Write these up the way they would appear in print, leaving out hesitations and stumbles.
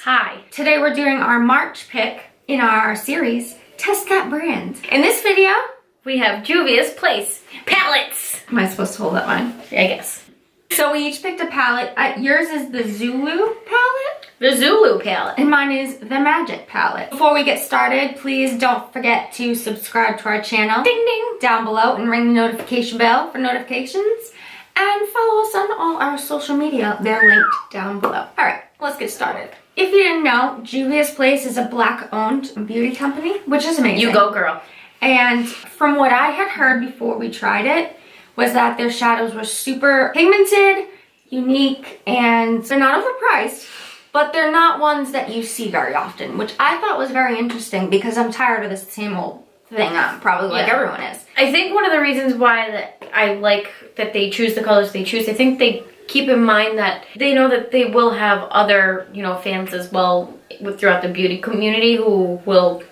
Hi. Today we're doing our March pick in our series, Test That Brand. In this video, we have Juvia's Place palettes. Am I supposed to hold up mine? Yeah, I guess. So we each picked a palette. Yours is the Zulu palette? The Zulu palette. And mine is the Magic palette. Before we get started, please don't forget to subscribe to our channel. Ding ding! Down below and ring the notification bell for notifications. And follow us on all our social media. They're linked down below. Alright, let's get started. If you didn't know, Juvia's Place is a Black-owned beauty company, which is amazing. You go, girl. And from what I had heard before we tried it, was that their shadows were super pigmented, unique, and they're not overpriced, but they're not ones that you see very often, which I thought was very interesting because I'm tired of this same old thing, probably like everyone is. I think one of the reasons why that I like that they choose the colors they choose, I think they keep in mind that they know that they will have other, fans as well throughout the beauty community who will,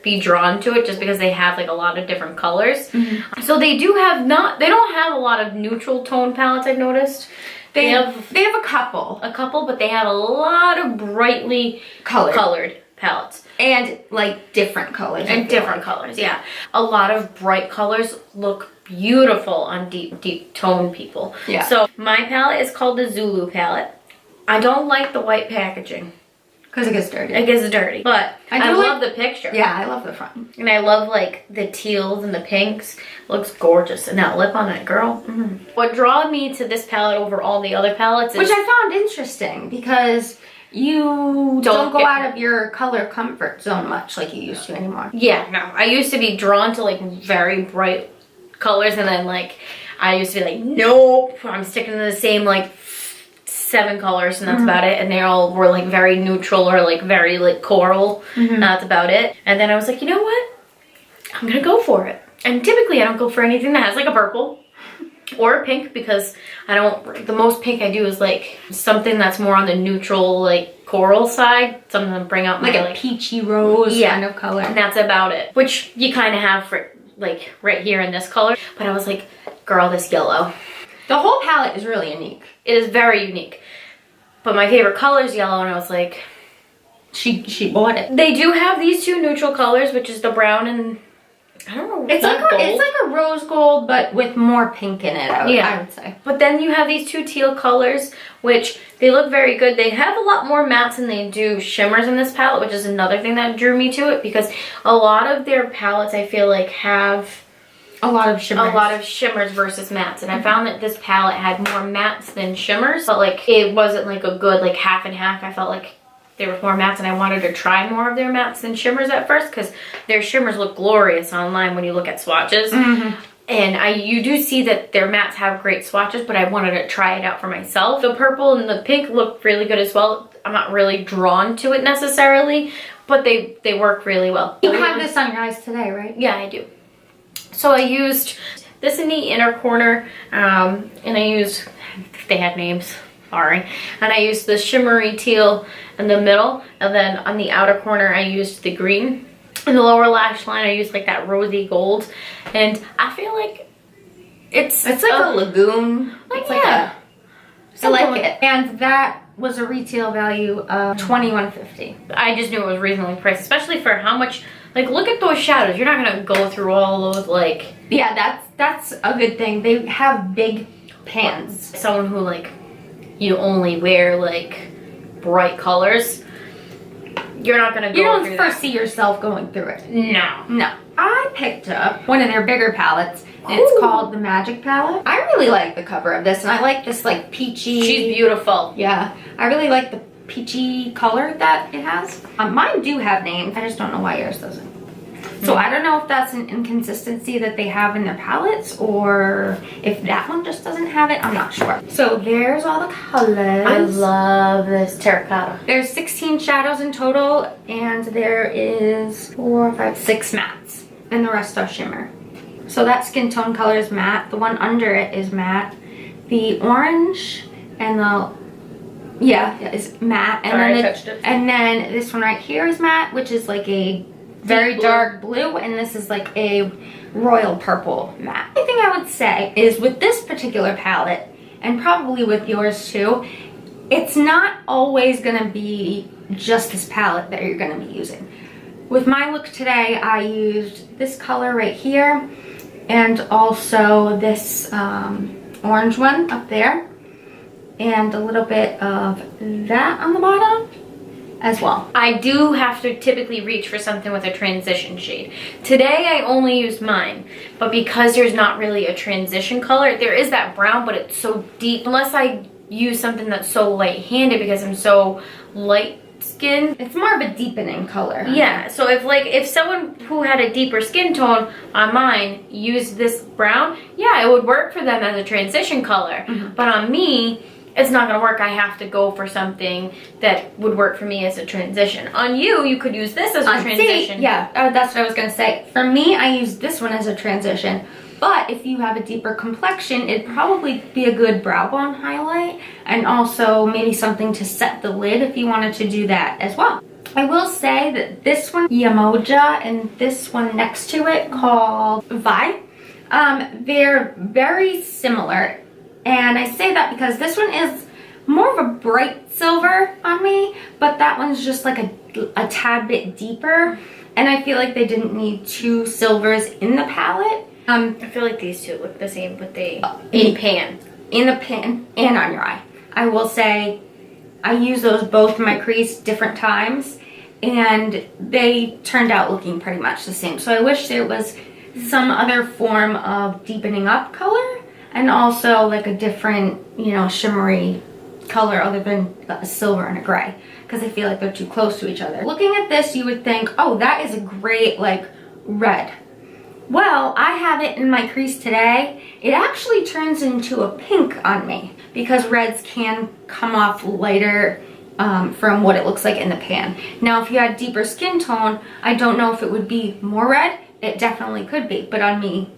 be drawn to it just because they have like a lot of different colors. Mm-hmm. So they do have they don't have a lot of neutral tone palettes, I've noticed. They have a couple, but they have a lot of brightly colored palettes. And like different colors. And different colors, yeah. A lot of bright colors look beautiful on deep tone people. Yeah. So my palette is called the Zulu palette. I don't like the white packaging. Because it gets dirty. It gets dirty. But I love the picture. Yeah, I love the front. And I love like the teals and the pinks. Looks gorgeous. And that lip on that girl. Mm-hmm. What draws me to this palette over all the other palettes is... Which I found interesting because you don't go out of your color comfort zone much like you used to anymore. Yeah, no. I used to be drawn to like very bright colors, and then like I used to be like, nope, I'm sticking to the same like 7 colors, and that's about it. And they all were like very neutral or like very like coral. And that's about it. And then I was like, you know what? I'm gonna go for it. And typically I don't go for anything that has like a purple or a pink because the most pink I do is like something that's more on the neutral like coral side. Something to bring out like my a peachy rose kind of color. And that's about it. Which you kind of have for like right here in this color. But I was like, girl, this yellow. The whole palette is really unique. It is very unique. But my favorite color is yellow, and I was like... She bought it. They do have these two neutral colors, which is the brown and... I don't know. It's like a rose gold, but with more pink in it, I would say. But then you have these two teal colors, which they look very good. They have a lot more mattes than they do shimmers in this palette, which is another thing that drew me to it, because a lot of their palettes, I feel like, have... A lot of shimmers versus mattes, and I found that this palette had more mattes than shimmers, but like it wasn't like a good like half and half. I felt like there was more mattes, and I wanted to try more of their mattes than shimmers at first because their shimmers look glorious online when you look at swatches. And you do see that their mattes have great swatches, but I wanted to try it out for myself. The purple and the pink look really good as well. I'm not really drawn to it necessarily, but they work really well. You have this on your eyes today, right? Yeah, I do. So I used this in the inner corner, and I used, they had names, sorry, and I used the shimmery teal in the middle, and then on the outer corner I used the green. In the lower lash line I used like that rosy gold, and I feel like it's like a lagoon. Like, I like it. And that was a retail value of $21.50. I just knew it was reasonably priced, especially for how much. Like, look at those shadows. You're not gonna go through all those, like... Yeah, that's a good thing. They have big pans. Someone who, like, you only wear, like, bright colors, you're not gonna go through that. You don't foresee yourself going through it. No. No. I picked up one of their bigger palettes, and it's called the Magic palette. I really like the cover of this, and I like this, like, peachy... She's beautiful. Yeah. I really like the peachy color that it has. Mine do have names. I just don't know why yours doesn't. So I don't know if that's an inconsistency that they have in their palettes or if that one just doesn't have it. I'm not sure. So there's all the colors. I love this terracotta. There's 16 shadows in total, and there is 4, 5, 6 mattes, and the rest are shimmer. So that skin tone color is matte. The one under it is matte. The orange and the it's matte, and then this one right here is matte, which is like a very dark blue, and this is like a royal purple matte. The thing I would say is with this particular palette, and probably with yours too, it's not always gonna be just this palette that you're gonna be using. With my look today, I used this color right here and also this orange one up there and a little bit of that on the bottom as well. I do have to typically reach for something with a transition shade. Today I only used mine, but because there's not really a transition color, there is that brown, but it's so deep. Unless I use something that's so light-handed because I'm so light skin. It's more of a deepening color. Yeah, so if someone who had a deeper skin tone on mine used this brown, yeah, it would work for them as a transition color. But on me, it's not gonna work. I have to go for something that would work for me as a transition. On you, you could use this as a transition. See, yeah, that's what I was gonna say. For me, I use this one as a transition. But if you have a deeper complexion, it'd probably be a good brow bone highlight, and also maybe something to set the lid if you wanted to do that as well. I will say that this one, Yamoja, and this one next to it called Vi, they're very similar. And I say that because this one is more of a bright silver on me, but that one's just like a tad bit deeper. And I feel like they didn't need two silvers in the palette. I feel like these two look the same, but they in pan and on your eye. I will say I use those both in my crease different times, and they turned out looking pretty much the same. So I wish there was some other form of deepening up color, and also like a different, you know, shimmery color other than a silver and a gray, because I feel like they're too close to each other. Looking at this, you would think, oh, that is a great like red. Well, I have it in my crease today. It actually turns into a pink on me because reds can come off lighter from what it looks like in the pan. Now, if you had deeper skin tone, I don't know if it would be more red. It definitely could be, but on me,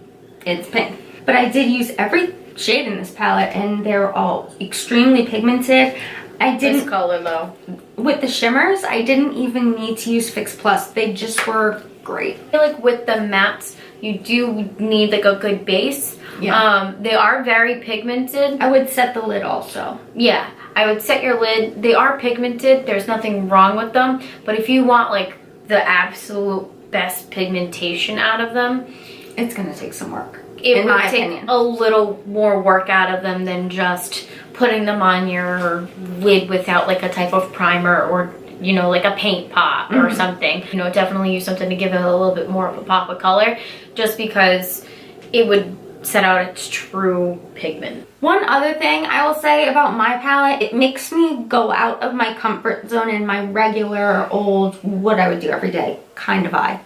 it's pink. But I did use every shade in this palette, and they're all extremely pigmented. I didn't, this color though. With the shimmers, I didn't even need to use Fix Plus. They just were great. I feel like with the mattes, you do need like a good base. Yeah. They are very pigmented. I would set the lid also. Yeah, I would set your lid. They are pigmented. There's nothing wrong with them. But if you want like the absolute best pigmentation out of them, it's gonna take some work. It would take a little more work out of them than just putting them on your lid without like a type of primer or, you know, like a paint pot or something. You know, definitely use something to give it a little bit more of a pop of color, just because it would set out its true pigment. One other thing I will say about my palette, it makes me go out of my comfort zone in my regular old, what I would do every day kind of eye.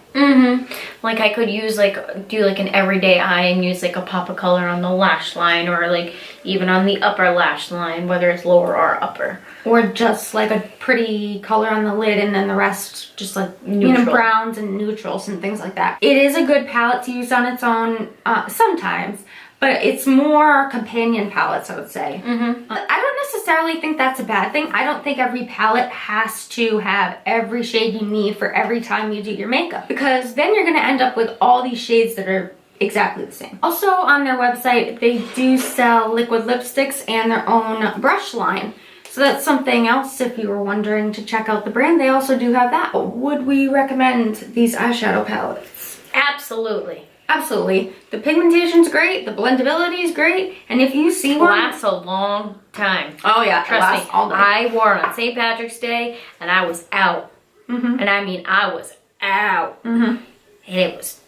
Like I could use do like an everyday eye and use like a pop of color on the lash line, or like even on the upper lash line, whether it's lower or upper. Or just like a pretty color on the lid and then the rest just like, you know, browns and neutrals and things like that. It is a good palette to use on its own sometimes, but it's more companion palettes, I would say. I don't necessarily think that's a bad thing. I don't think every palette has to have every shade you need for every time you do your makeup, because then you're gonna end up with all these shades that are exactly the same. Also on their website, they do sell liquid lipsticks and their own brush line. So that's something else if you were wondering to check out the brand. They also do have that. Would we recommend these eyeshadow palettes? Absolutely. Absolutely. The pigmentation's great, the blendability is great, and if you see one... lasts a long time. Oh yeah, trust me. All day. I wore it on St. Patrick's Day, and I was out. And I mean, I was out. And it was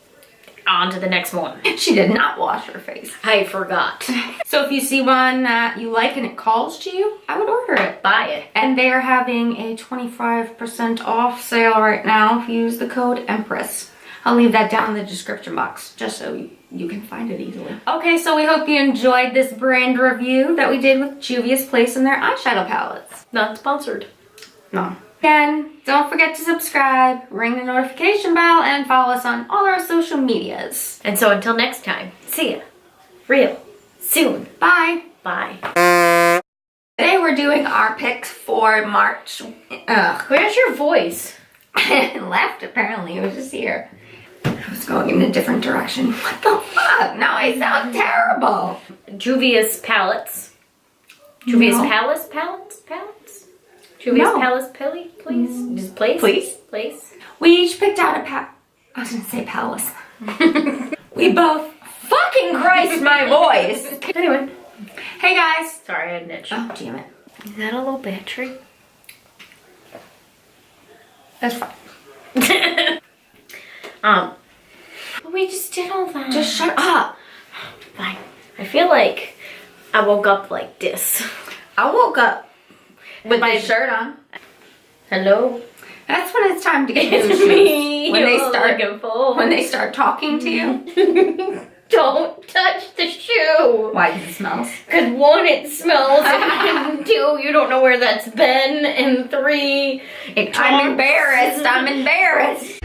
on to the next one. She did not wash her face. I forgot. So if you see one that you like and it calls to you, I would order it. Buy it. And they are having a 25% off sale right now if you use the code EMPRESS. I'll leave that down in the description box just so you can find it easily. Okay, so we hope you enjoyed this brand review that we did with Juvia's Place and their eyeshadow palettes. Not sponsored. No. Again, don't forget to subscribe, ring the notification bell, and follow us on all our social medias. And so until next time, see ya. Real soon. Bye. Bye. Today we're doing our picks for March. Where's your voice? It left apparently, it was just here. I was going in a different direction. What the fuck? Now I sound terrible. Juvia's palettes. Juvia's palettes? Juvia's No. Palace Pilly, please? Just place? Please? Place? We each picked out a I was gonna say palace. We both fucking Christ my voice. Anyway. Hey guys. Sorry, I had an itch. Oh, damn it. Is that a low battery? That's fine. But we just did all that. Just shut up. Fine. I feel like I woke up like this. I woke up with my shirt on. Hello? That's when it's time to get It's new me. shoes. When they you're start looking for. when they start talking to you. Don't touch the shoe. Why? Because it smells. Because 1, it smells, and 2, you don't know where that's been, and 3, it talks. I'm embarrassed. I'm embarrassed.